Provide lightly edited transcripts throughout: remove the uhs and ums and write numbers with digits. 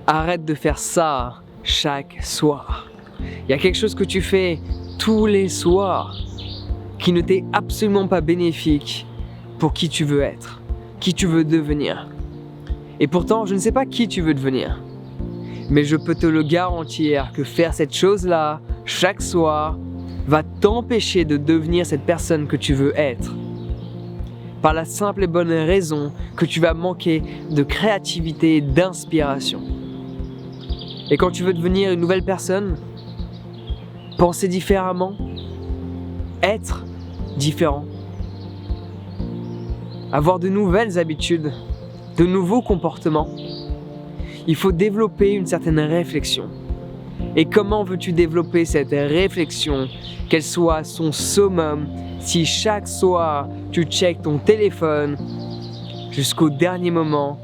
Arrête de faire ça chaque soir. Il y a quelque chose que tu fais tous les soirs qui ne t'est absolument pas bénéfique pour qui tu veux être, qui tu veux devenir. Et pourtant, je ne sais pas qui tu veux devenir. Mais je peux te le garantir que faire cette chose-là chaque soir va t'empêcher de devenir cette personne que tu veux être. Par la simple et bonne raison que tu vas manquer de créativité et d'inspiration. Et quand tu veux devenir une nouvelle personne, penser différemment, être différent, avoir de nouvelles habitudes, de nouveaux comportements, il faut développer une certaine réflexion. Et comment veux-tu développer cette réflexion, qu'elle soit son summum, si chaque soir tu checkes ton téléphone jusqu'au dernier moment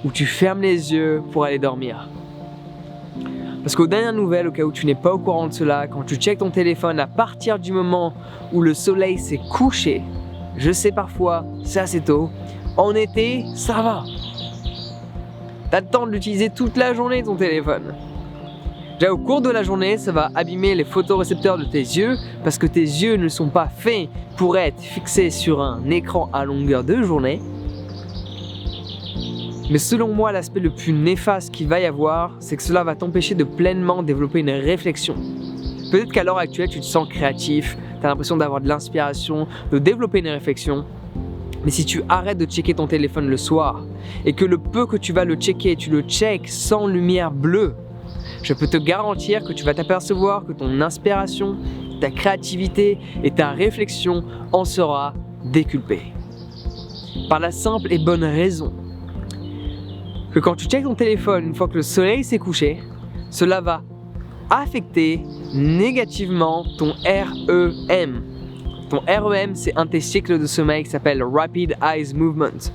où tu fermes les yeux pour aller dormir? Parce qu'aux dernières nouvelles, au cas où tu n'es pas au courant de cela, quand tu checkes ton téléphone à partir du moment où le soleil s'est couché, je sais parfois, c'est assez tôt, en été, ça va. T'as le temps de l'utiliser toute la journée ton téléphone. Déjà au cours de la journée, ça va abîmer les photorécepteurs de tes yeux parce que tes yeux ne sont pas faits pour être fixés sur un écran à longueur de journée. Mais selon moi, l'aspect le plus néfaste qu'il va y avoir, c'est que cela va t'empêcher de pleinement développer une réflexion. Peut-être qu'à l'heure actuelle, tu te sens créatif, tu as l'impression d'avoir de l'inspiration, de développer une réflexion. Mais si tu arrêtes de checker ton téléphone le soir et que le peu que tu vas le checker, tu le checkes sans lumière bleue, je peux te garantir que tu vas t'apercevoir que ton inspiration, ta créativité et ta réflexion en sera déculpée. Par la simple et bonne raison que quand tu checkes ton téléphone une fois que le soleil s'est couché, cela va affecter négativement ton REM. Ton REM, c'est un de tes cycles de sommeil qui s'appelle Rapid Eye Movement.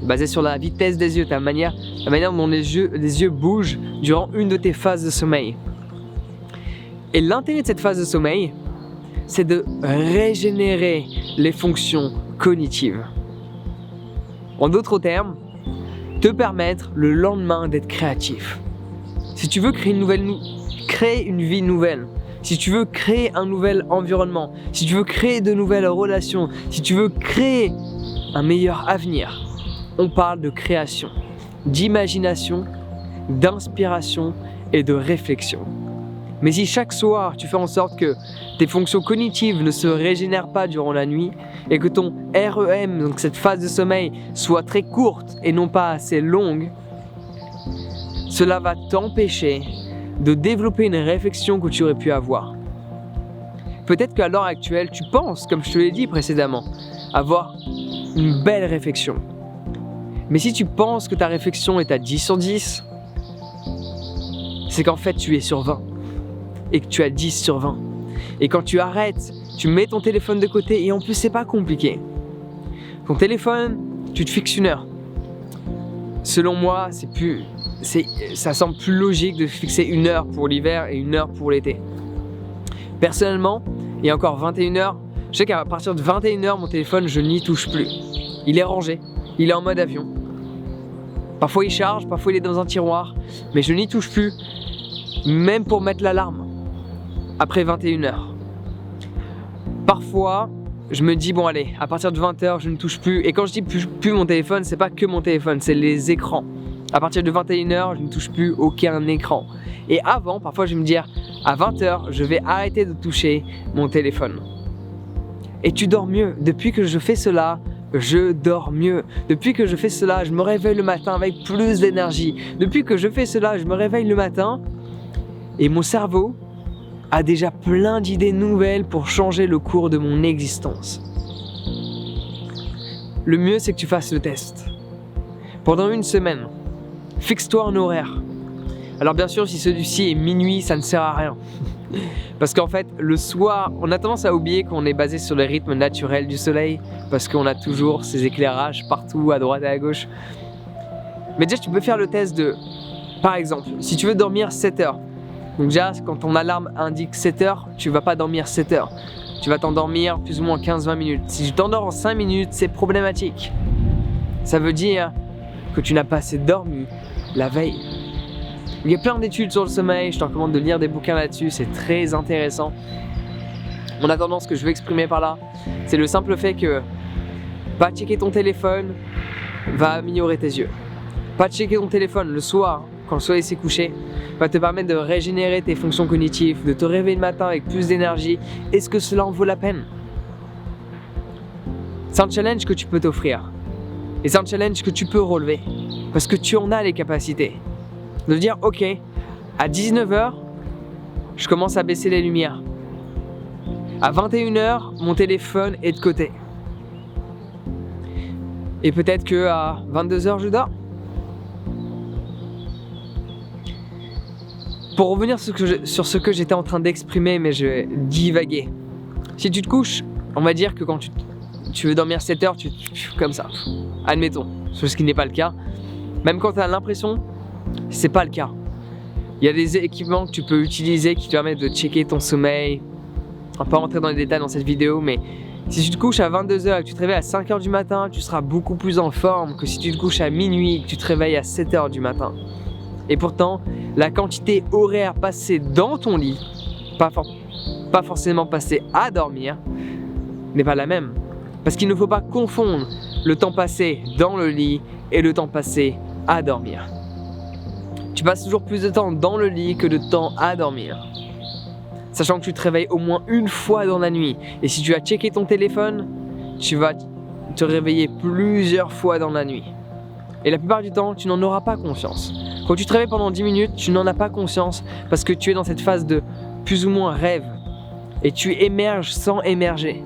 Basé sur la vitesse des yeux, la manière dont les yeux bougent durant une de tes phases de sommeil. Et l'intérêt de cette phase de sommeil, c'est de régénérer les fonctions cognitives. En d'autres termes, te permettre le lendemain d'être créatif. Si tu veux créer une vie nouvelle, si tu veux créer un nouvel environnement, si tu veux créer de nouvelles relations, si tu veux créer un meilleur avenir, on parle de création, d'imagination, d'inspiration et de réflexion. Mais si chaque soir tu fais en sorte que tes fonctions cognitives ne se régénèrent pas durant la nuit et que ton REM, donc cette phase de sommeil, soit très courte et non pas assez longue, cela va t'empêcher de développer une réflexion que tu aurais pu avoir. Peut-être qu'à l'heure actuelle, tu penses, comme je te l'ai dit précédemment, avoir une belle réflexion. Mais si tu penses que ta réflexion est à 10 sur 10, c'est qu'en fait tu es sur 20 et que tu as 10 sur 20. Et quand tu arrêtes, tu mets ton téléphone de côté et en plus c'est pas compliqué. Ton téléphone, tu te fixes une heure. Selon moi, ça semble plus logique de fixer une heure pour l'hiver et une heure pour l'été. Personnellement, il y a encore 21h, je sais qu'à partir de 21h, mon téléphone, je n'y touche plus. Il est rangé, il est en mode avion. Parfois il charge, parfois il est dans un tiroir, mais je n'y touche plus, même pour mettre l'alarme, après 21h. Parfois, je me dis, bon allez, à partir de 20h, je ne touche plus. Et quand je dis plus mon téléphone, c'est pas que mon téléphone, c'est les écrans. À partir de 21h, je ne touche plus aucun écran. Et avant, parfois je vais me dire, à 20h, je vais arrêter de toucher mon téléphone. Et tu dors mieux. Depuis que je fais cela, je dors mieux. Depuis que je fais cela, je me réveille le matin avec plus d'énergie. Depuis que je fais cela, je me réveille le matin et mon cerveau a déjà plein d'idées nouvelles pour changer le cours de mon existence. Le mieux, c'est que tu fasses le test. Pendant une semaine, fixe-toi un horaire. Alors bien sûr, si celui-ci est minuit, ça ne sert à rien. Parce qu'en fait, le soir, on a tendance à oublier qu'on est basé sur le rythme naturel du soleil, parce qu'on a toujours ces éclairages partout, à droite et à gauche. Mais déjà, tu peux faire le test de, par exemple, si tu veux dormir 7 heures, donc déjà, quand ton alarme indique 7 heures, tu vas pas dormir 7 heures. Tu vas t'endormir plus ou moins 15-20 minutes. Si tu t'endors en 5 minutes, c'est problématique. Ça veut dire que tu n'as pas assez dormi la veille. Il y a plein d'études sur le sommeil, je te recommande de lire des bouquins là-dessus, c'est très intéressant. En attendant, ce que je veux exprimer par là, c'est le simple fait que pas checker ton téléphone va améliorer tes yeux. Pas checker ton téléphone le soir, quand le soleil s'est couché, va te permettre de régénérer tes fonctions cognitives, de te réveiller le matin avec plus d'énergie. Est-ce que cela en vaut la peine? C'est un challenge que tu peux t'offrir. Et c'est un challenge que tu peux relever. Parce que tu en as les capacités. De dire, ok, à 19h, je commence à baisser les lumières. À 21h, mon téléphone est de côté. Et peut-être qu'à 22h, je dors. Pour revenir sur ce que j'étais en train d'exprimer, mais je vais divaguer. Si tu te couches, on va dire que quand tu veux dormir 7 heures, comme ça. Admettons, ce qui n'est pas le cas. Même quand tu as l'impression, c'est pas le cas. Il y a des équipements que tu peux utiliser qui te permettent de checker ton sommeil. On va pas rentrer dans les détails dans cette vidéo, mais si tu te couches à 22h et que tu te réveilles à 5h du matin, tu seras beaucoup plus en forme que si tu te couches à minuit et que tu te réveilles à 7h du matin. Et pourtant, la quantité horaire passée dans ton lit, pas forcément passée à dormir, n'est pas la même. Parce qu'il ne faut pas confondre le temps passé dans le lit et le temps passé à dormir. Tu passes toujours plus de temps dans le lit que de temps à dormir. Sachant que tu te réveilles au moins une fois dans la nuit. Et si tu as checké ton téléphone, tu vas te réveiller plusieurs fois dans la nuit. Et la plupart du temps, tu n'en auras pas conscience. Quand tu te réveilles pendant 10 minutes, tu n'en as pas conscience parce que tu es dans cette phase de plus ou moins rêve. Et tu émerges sans émerger.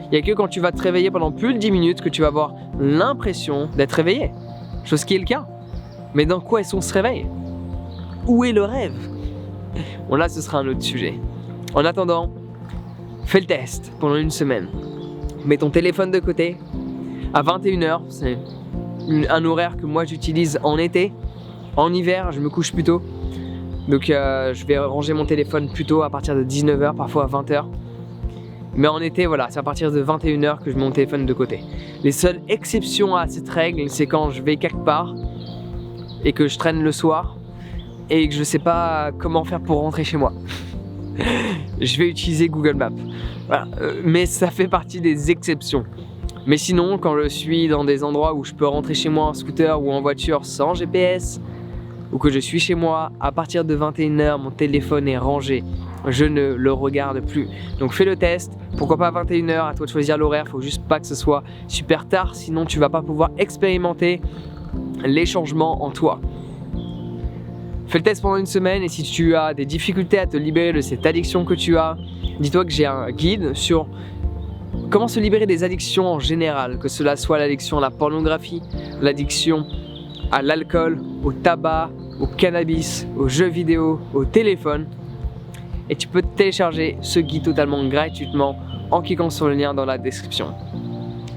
Il n'y a que quand tu vas te réveiller pendant plus de 10 minutes que tu vas avoir l'impression d'être réveillé. Chose qui est le cas. Mais dans quoi est-ce qu'on se réveille? Où est le rêve? Bon là, ce sera un autre sujet. En attendant, fais le test pendant une semaine. Mets ton téléphone de côté. À 21h, c'est un horaire que moi j'utilise en été. En hiver, je me couche plus tôt. Donc je vais ranger mon téléphone plus tôt à partir de 19h, parfois à 20h. Mais en été, voilà, c'est à partir de 21h que je mets mon téléphone de côté. Les seules exceptions à cette règle, c'est quand je vais quelque part et que je traîne le soir et que je sais pas comment faire pour rentrer chez moi. Je vais utiliser Google Maps. Voilà. Mais ça fait partie des exceptions. Mais sinon, quand je suis dans des endroits où je peux rentrer chez moi en scooter ou en voiture sans GPS, ou que je suis chez moi, à partir de 21h, mon téléphone est rangé. Je ne le regarde plus. Donc fais le test. Pourquoi pas à 21h, à toi de choisir l'horaire. Faut juste pas que ce soit super tard, sinon tu vas pas pouvoir expérimenter les changements en toi. Fais le test pendant une semaine et si tu as des difficultés à te libérer de cette addiction que tu as, dis-toi que j'ai un guide sur comment se libérer des addictions en général, que cela soit l'addiction à la pornographie, l'addiction à l'alcool, au tabac, au cannabis, aux jeux vidéo, au téléphone. Et tu peux télécharger ce guide totalement gratuitement en cliquant sur le lien dans la description.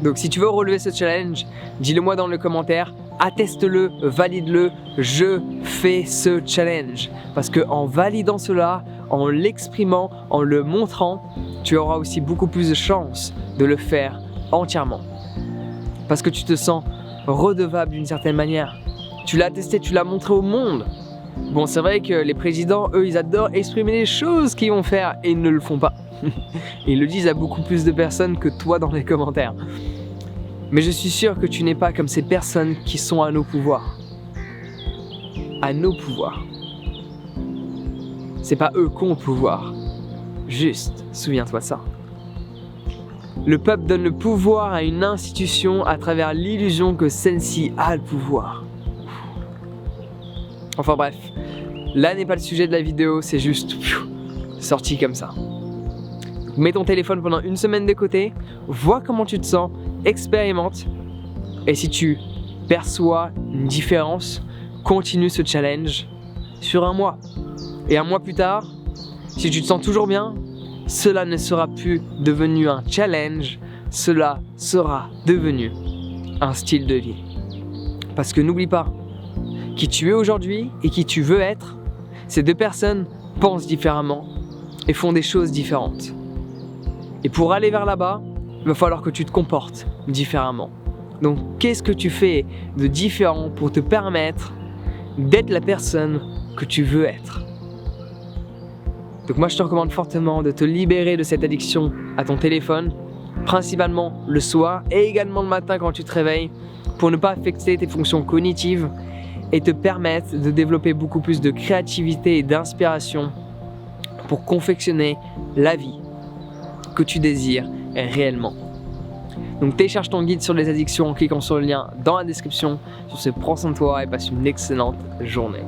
Donc si tu veux relever ce challenge, dis-le moi dans le commentaire, atteste-le, valide-le, je fais ce challenge. Parce qu'en validant cela, en l'exprimant, en le montrant, tu auras aussi beaucoup plus de chances de le faire entièrement. Parce que tu te sens redevable d'une certaine manière. Tu l'as testé, tu l'as montré au monde. Bon, c'est vrai que les présidents, eux, ils adorent exprimer les choses qu'ils vont faire et ils ne le font pas. Ils le disent à beaucoup plus de personnes que toi dans les commentaires. Mais je suis sûr que tu n'es pas comme ces personnes qui sont à nos pouvoirs. À nos pouvoirs. C'est pas eux qui ont le pouvoir. Juste, souviens-toi de ça. Le peuple donne le pouvoir à une institution à travers l'illusion que celle-ci a le pouvoir. Enfin bref, là n'est pas le sujet de la vidéo, c'est juste sorti comme ça. Mets ton téléphone pendant une semaine de côté, vois comment tu te sens, expérimente. Et si tu perçois une différence, continue ce challenge sur un mois. Et un mois plus tard, si tu te sens toujours bien, cela ne sera plus devenu un challenge, cela sera devenu un style de vie. Parce que n'oublie pas, qui tu es aujourd'hui et qui tu veux être, ces deux personnes pensent différemment et font des choses différentes. Et pour aller vers là-bas, il va falloir que tu te comportes différemment. Donc qu'est-ce que tu fais de différent pour te permettre d'être la personne que tu veux être. Donc moi je te recommande fortement de te libérer de cette addiction à ton téléphone, principalement le soir et également le matin quand tu te réveilles, pour ne pas affecter tes fonctions cognitives et te permettre de développer beaucoup plus de créativité et d'inspiration pour confectionner la vie que tu désires réellement. Donc télécharge ton guide sur les addictions en cliquant sur le lien dans la description. Sur ce, prends soin de toi et passe une excellente journée.